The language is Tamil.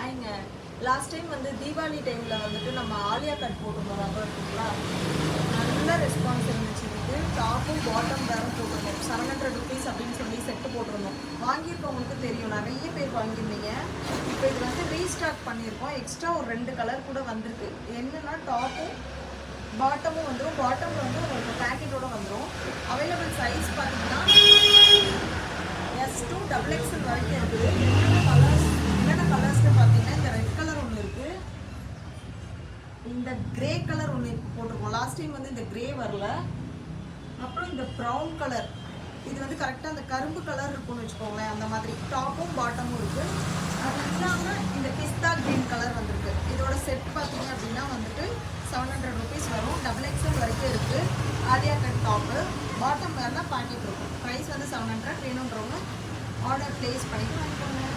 ஹாய்ங்க. லாஸ்ட் டைம் வந்து தீபாவளி டைமில் வந்துட்டு நம்ம ஆலியா கட் போட்டிருந்தோம் ஞாபகம் இருக்குங்களா? நல்ல ரெஸ்பான்ஸ் இருந்துச்சு. இதுக்கு டாப்பும் பாட்டம் வேறும் போட்டிருந்தோம். 700 rupees அப்படின்னு சொல்லி செட்டு போட்டிருந்தோம். வாங்கியிருக்கவங்களுக்கு தெரியும், நிறைய பேர் வாங்கியிருந்தீங்க. இப்போ இது வந்து ரீஸ்டாக் பண்ணியிருக்கோம். எக்ஸ்ட்ரா ஒரு 2 கலர் கூட வந்திருக்கு. என்னென்னா டாப்பும் பாட்டமும் வந்துடும். பாட்டமில் வந்து உங்களுக்கு பேக்கெட்டோட வந்துடும். அவைலபிள் சைஸ் பார்த்தீங்கன்னா S2 XXL வரைக்கும் இருக்குது. என்னென்ன கலர்ஸ்னு பார்த்தீங்கன்னா இந்த ரெட் கலர் ஒன்று இருக்குது, இந்த கிரே கலர் ஒன்று போட்டிருக்கோம். லாஸ்ட் டைம் வந்து இந்த கிரே வரல. அப்புறம் இந்த ப்ரௌன் கலர், இது வந்து கரெக்டாக அந்த கரும்பு கலர் இருக்குன்னு வச்சுக்கோங்களேன். அந்த மாதிரி டாப்பும் பாட்டமும் இருக்குது. அது இல்லாமல் இந்த பிஸ்தா கிரீன் கலர் வந்திருக்கு. இதோட செட் பார்த்தீங்க அப்படின்னா வந்துட்டு 700 rupees வரும். XXL வரைக்கும் இருக்குது. ஆலியா கட் டாப்பு பாட்டம் வேறுனா பாக்கெட் இருக்கும். ப்ரைஸ் வந்து 700. வேணுன்றவங்க ஆர்டர் ப்ளேஸ் பண்ணி வாங்கிக்கோங்க.